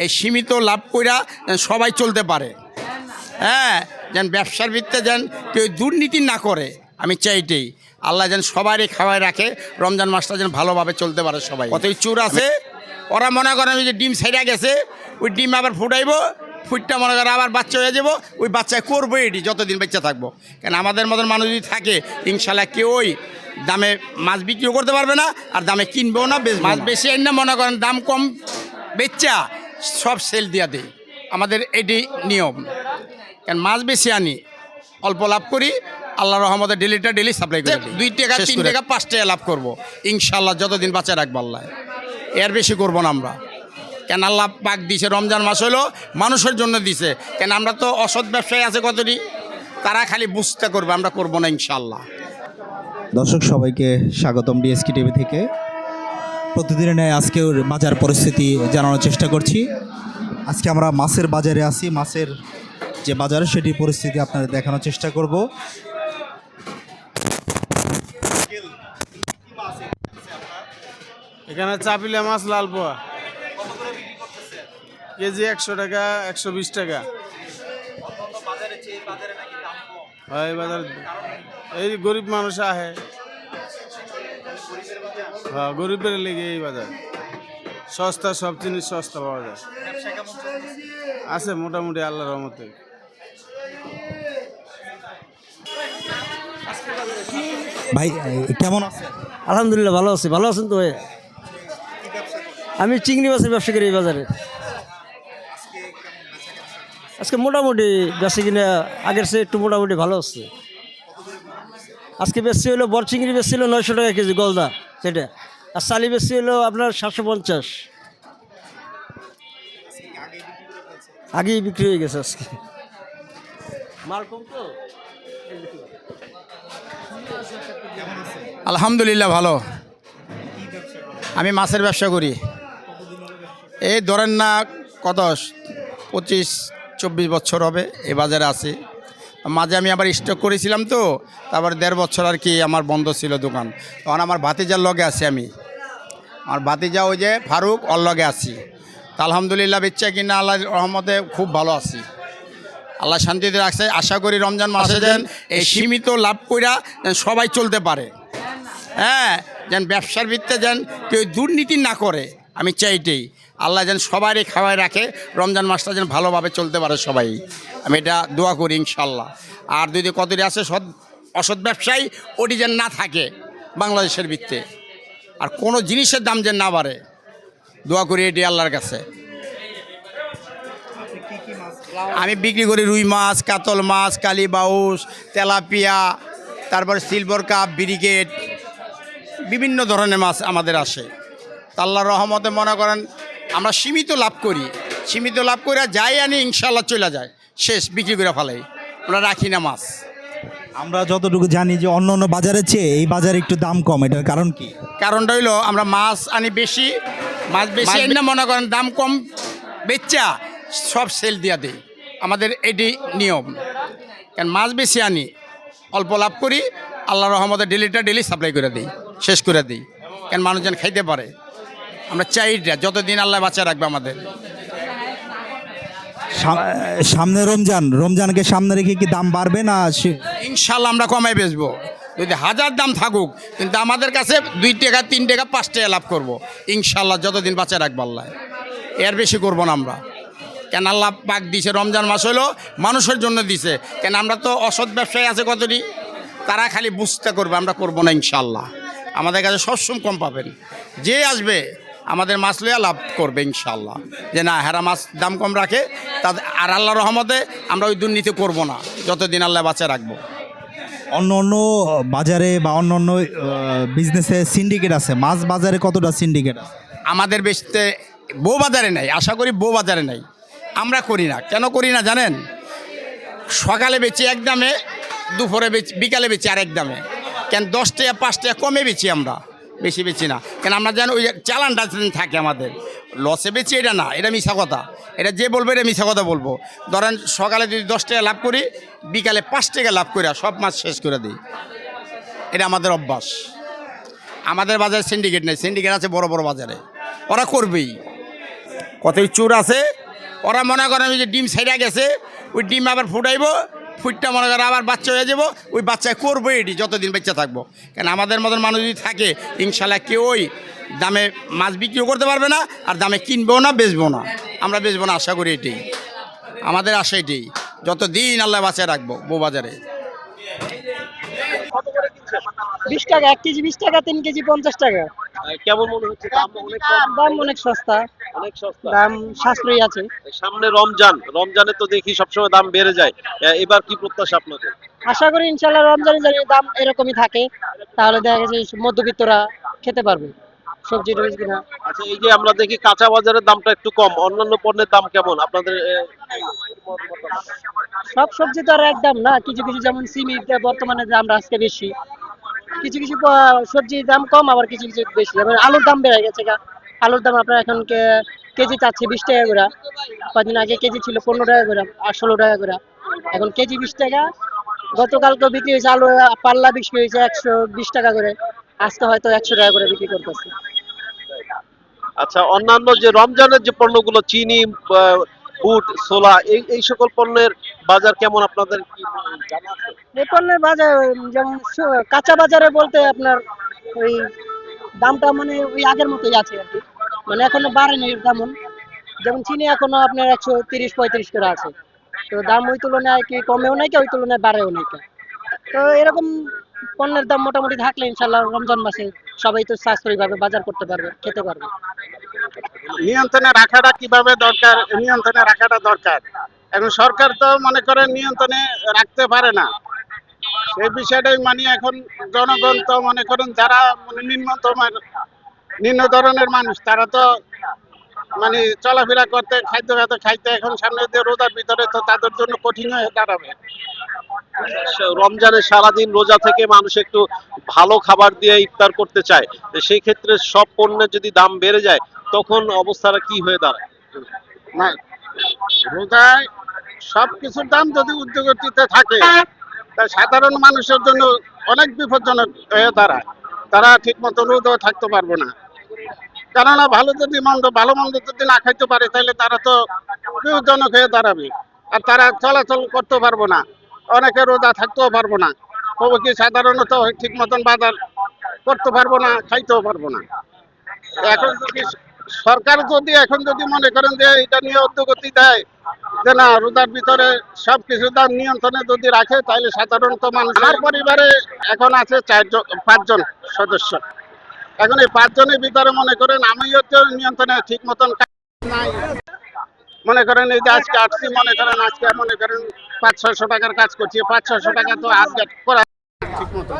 এই সীমিত লাভ কইরা যেন সবাই চলতে পারে। হ্যাঁ, যেন ব্যবসার ভিত্তিতে যেন কেউ দুর্নীতি না করে, আমি চাই এটাই। আল্লাহ যেন সবারই খাওয়ায় রাখে, রমজান মাসটা যেন ভালোভাবে চলতে পারে সবাই। কতই চোর আছে, ওরা মনে করেন ওই যে ডিম ছাইড়া গেছে, ওই ডিম আবার ফুটাইবো, ফুটটা মনে করেন আবার বাচ্চা হয়ে যাবো, ওই বাচ্চায় করবো এটি যতদিন বাচ্চা থাকবো। কেন আমাদের মতন মানুষ যদি থাকে ইনশাল্লাহ কেউই দামে মাছ বিক্রিও করতে পারবে না, আর দামে কিনবেও না। মাছ বেশি আইন না, মনে করেন দাম কম বেচা সব সেল দিয়া দেয়, আমাদের এটি নিয়ম। কারণ মাছ বেশি আনি, অল্প লাভ করি, আল্লাহ রহমতে ডেলি সাপ্লাই করি। 2 টাকা 3 টাকা 5 টাকা লাভ করবো ইনশাল্লাহ, যতদিন বাঁচা রাখবো আল্লাহ। এর বেশি করবো না আমরা। কেন আল্লাহ পাক দিছে, রমজান মাস হলো মানুষের জন্য দিছে। কেন আমরা তো অসৎ ব্যবসায়ী আছে কতটি, তারা খালি বুঝতে করবে, আমরা করবো না ইনশাল্লাহ। দর্শক সবাইকে স্বাগতম ডিএসকে টিভি থেকে। প্রতিদিনের ন্যায় আজকেও বাজার পরিস্থিতি জানানোর চেষ্টা করছি। আজকে আমরা মাছের বাজারে আছি, মাছের যে বাজার সেটি পরিস্থিতি আপনাদের দেখানোর চেষ্টা করব। এখানে চাপিলা মাছ লাল পোয়া কেজি 100 টাকা, 120 টাকা। হয় বাজার, এই গরিব মানুষ আহে, হ্যাঁ গরিবের লেগে এই বাজার সস্তা, সব জিনিস সস্তা পাওয়া যায়। আছে মোটামুটি আল্লাহর রহমতে। ভাই কেমন আছেন? আলহামদুলিল্লাহ ভালো আছি। ভালো আছেন তো ভাই? আমি চিংড়ি মাছের ব্যবসা করি এই বাজারে। আজকে মোটামুটি বেশি কিনা আগের চেয়ে একটু মোটামুটি ভালো হচ্ছে। আজকে বেশি হলো বড় চিংড়ি, বেশি হলো 900 টাকা কেজি গলদা সেটা, আর চালি বেশি হলো আপনার 750। আগেই বিক্রি হয়ে গেছে আজকে, মাল কম তো। আলহামদুলিল্লাহ ভালো। আমি মাছের ব্যবসা করি, এই ধরেন না কত 25-24 বছর হবে এই বাজারে আছি। মাঝে আমি আবার স্টক করেছিলাম, তো তারপর 1.5 বছর আর কি আমার বন্ধ ছিল দোকান। তখন আমার ভাতিজার লগে আছি, আমার ভাতিজা ওই যে ফারুক, ওর লগে আছি। তা আলহামদুলিল্লাহ বেচা কিনা আল্লাহর রহমতে খুব ভালো আছি, আল্লাহ শান্তিতে রাখছে। আশা করি রমজান মাসে যেন এই সীমিত লাভ কইরা যেন সবাই চলতে পারে। হ্যাঁ, যেন ব্যবসার ভিত্তিতে যেন কেউ দুর্নীতি না করে, আমি চাই এটাই। আল্লাহ যেন সবারই খাওয়ায় রাখে, রমজান মাসটা যেন ভালোভাবে চলতে পারে সবাই, আমি এটা দোয়া করি ইনশাল্লাহ। আর যদি কতটি আছে অসৎ ব্যবসায়ী, ওটি যেন না থাকে বাংলাদেশের ভিত্তিতে, আর কোনো জিনিসের দাম যেন না বাড়ে, দোয়া করি এটি আল্লাহর কাছে। আমি বিক্রি করি রুই মাছ, কাতল মাছ, কালীবাউস, তেলাপিয়া, তারপরে সিলভার কাপ, ব্রিগেড, বিভিন্ন ধরনের মাছ আমাদের আসে। আল্লাহর রহমতে মনে করেন আমরা সীমিত লাভ করি, সীমিত লাভ করে যাই আনি ইনশাল্লাহ চলে যায়, শেষ বিক্রি করে ফেলাই, আমরা রাখি না মাছ। আমরা যতটুকু জানি যে অন্য অন্য বাজারের চেয়ে এই বাজারে একটু দাম কম, এটার কারণ কি? কারণটা হইলো আমরা মাছ আনি বেশি, মাছ বেশি আনি না, মনে করেন দাম কম বেচা সব সেল দিয়া দেয়, আমাদের এটি নিয়ম। কারণ মাছ বেশি আনি, অল্প লাভ করি, আল্লাহ রহমতে ডেলি সাপ্লাই করে দিই, শেষ করে দিই। কেন মানুষজন খাইতে পারে, আমরা চাই এটা যতদিন আল্লাহ বাঁচা রাখবে আমাদের। সামনে রমজানকে সামনে রেখে কি দাম বাড়বে না? ইনশাল্লাহ আমরা কমাই বেচবো, যদি 1000 দাম থাকুক, কিন্তু আমাদের কাছে 2 টাকা 3 টাকা 5 টাকা লাভ করবো ইনশাল্লাহ, যতদিন বাঁচা রাখবো আল্লাহ। এর বেশি করবো না আমরা। কেন আল্লাহ পাক দিছে, রমজান মাস হলো মানুষের জন্য দিছে। কেন আমরা তো অসৎ ব্যবসায়ী আছে কতটি, তারা খালি বুঝতে করবে, আমরা করবো না ইনশাল্লাহ। আমাদের কাছে সবসময় কম পাবেন, যে আসবে আমাদের মাছ লইয়া লাভ করবে ইনশাল্লাহ, যে না হেরা মাছ দাম কম রাখে তাদের। আর আল্লাহর রহমতে আমরা ওই দুর্নীতি করবো না, যতদিন আল্লাহ বাঁচা রাখবো। অন্য অন্য বাজারে বা অন্য অন্য বিজনেসে সিন্ডিকেট আছে, মাছ বাজারে কতটা সিন্ডিকেট আছে? আমাদের বেচতে বউ বাজারে নাই, আশা করি বউ বাজারে নাই, আমরা করি না। কেন করি না জানেন? সকালে বেচি এক দামে, দুপুরে বেচি, বিকালে বেচি আরেক দামে। কেন 10 টাকা 5 টাকা কমে বেচি আমরা, বেশি বেচি না। কেন আমরা জানি ওই চালানটা থাকে আমাদের, লসে বেচি এটা না, এটা মিশা কথা। এটা যে বলবো এটা মিশা কথা বলবো। ধরেন সকালে যদি 10 টাকা লাভ করি, বিকালে 5 টাকা লাভ করে সব মাছ শেষ করে দিই, এটা আমাদের অভ্যাস। আমাদের বাজারে সিন্ডিকেট নেই, সিন্ডিকেট আছে বড় বড় বাজারে, ওরা করবেই। কতই চোর আছে, ওরা মনে করে আমি যে ডিম ছাইড়া গেছে, ওই ডিম আবার ফুটাইবো, ফুটটা মনে করে আবার বাচ্চা হয়ে যাবো, ওই বাচ্চায় করবো এটি যতদিন বাচ্চা থাকবো। কারণ আমাদের মতন মানুষ যদি থাকে ইনশাল্লাহ কেউই দামে মাছ বিক্রিও করতে পারবে না, আর দামে কিনবেও না, বেচবো না। আমরা বেচবো না, আশা করি এটাই আমাদের আশা, এটাই যতদিন আল্লাহ বাঁচায় রাখবো বউবাজারে। 20 টাকা 1 কেজি, 20 টাকা 3 কেজি 50 টাকা। কেমন মনে হচ্ছে? দাম অনেক কম, দাম অনেক সস্তা, অনেক সস্তা। দাম সাশ্রয়ী আছে। সামনে রমজানে তো দেখি সবসময় দাম বেড়ে যায়, এবার কি প্রত্যাশা আপনাদের? আশা করি ইনশাল্লাহ রমজানে যদি দাম এরকমই থাকে তাহলে দেখা গেছে মধ্যবিত্তরা খেতে পারবে সবজি টবজি কিনা। আচ্ছা, এই যে আমরা দেখি কাঁচা বাজারের দামটা একটু কম, অন্যান্য পণ্যের দাম কেমন আপনাদের? সব সবজি তো আর এক দাম না, কিছু কিছু যেমন সিমের বর্তমানে দাম আজকে বেশি, কিছু কিছু সবজির দাম কম, আবার কিছু কিছু বেশি। যেমন আলুর দাম বেড়ে গেছে আলুর দাম আপনার এখন কেজি চাচ্ছে 20 টাকা করে। কদিন আগে কেজি ছিল 15 টাকা করে আর 16 টাকা করে, এখন কেজি 20 টাকা। গতকালকে বিক্রি হয়েছে আলু পাল্লা বিক্রি হয়েছে 120 টাকা করে, আজকে হয়তো 100 টাকা করে বিক্রি করতেছে। আচ্ছা, অন্যান্য যে রমজানের যে পণ্যগুলো চিনি, বুট, ছোলা, এই সকল পণ্যের বাজার কেমন আপনাদের কি জানা আছে? এই পণ্যের বাজার যেমন কাঁচা বাজারে বলতে আপনার ওই দামটা মানে ওই আগের মতোই আছে আর কি, মানে এখনো বাড়েনি তেমন। যেমন চিনি এখনো আপনার 130-35 করে আছে, তো দাম ওই তুলনায় কি কমেও নাই, ওই তুলনায় বাড়েও নাই। তো এরকম পণ্যের দাম মোটামুটি থাকলে ইনশাল্লাহ রমজান মাসে সবাই তো সাশ্রয়ী ভাবে বাজার করতে পারবে, খেতে পারবে। নিয়ন্ত্রণে রাখাটা কিভাবে দরকার, নিয়ন্ত্রণে রাখাটা দরকার। এখন সরকার তো মনে করেন নিয়ন্ত্রণে রাখতে পারে না, সেই বিষয়টাই মানে এখন জনগণ তো মনে করেন যারা মানে নিম্ন ধরনের মানুষ, তারা তো মানে চলাফেরা করতে, খাইতে এখন সামনে দিয়ে রোজার ভিতরে তো তাদের জন্য কঠিন হয়ে দাঁড়াবে। রমজানে সারাদিন রোজা থেকে মানুষ একটু ভালো খাবার দিয়ে ইফতার করতে চায়, তো সেই ক্ষেত্রে সব পণ্যের যদি দাম বেড়ে যায় তখন অবস্থাটা কি হয়ে দাঁড়ায়? না, রোজায় সব কিছুর দাম যদি ঊর্ধ্বগতিতে থাকে, তা সাধারণ মানুষের জন্য অনেক বিপজ্জনক হয়ে দাঁড়ায়। তারা ঠিক মতো রোজাও থাকতে পারবে না, কেননা ভালো মন্দ যদি না খাইতে পারে তাহলে তারা তো বিপজ্জনক হয়ে দাঁড়াবে, আর তারা চলাচল করতে পারবো না, অনেকে রোজা থাকতেও পারবো না। তবে কি সাধারণত ঠিক মতন বাজার করতে পারবো না, খাইতেও পারবো না। এখন যদি সরকার এখন যদি মনে করেন যে এটা নিয়ে উদ্যোগতি দেয় যে না রোজার ভিতরে সবকিছু দাম নিয়ন্ত্রণে যদি রাখে, তাহলে সাধারণত মানুষ, আমার পরিবারে এখন আছে 5 জন সদস্য। এখন এই 5 জনের ভিতরে মনে করেন আমিও তো নিয়ন্ত্রণে ঠিক মতন নাই। মনে করেন এই যে আজকে আসছি, মনে করেন 500-600 টাকার কাজ করছি, 500-600 টাকা তো আজকে করা ঠিক মতো।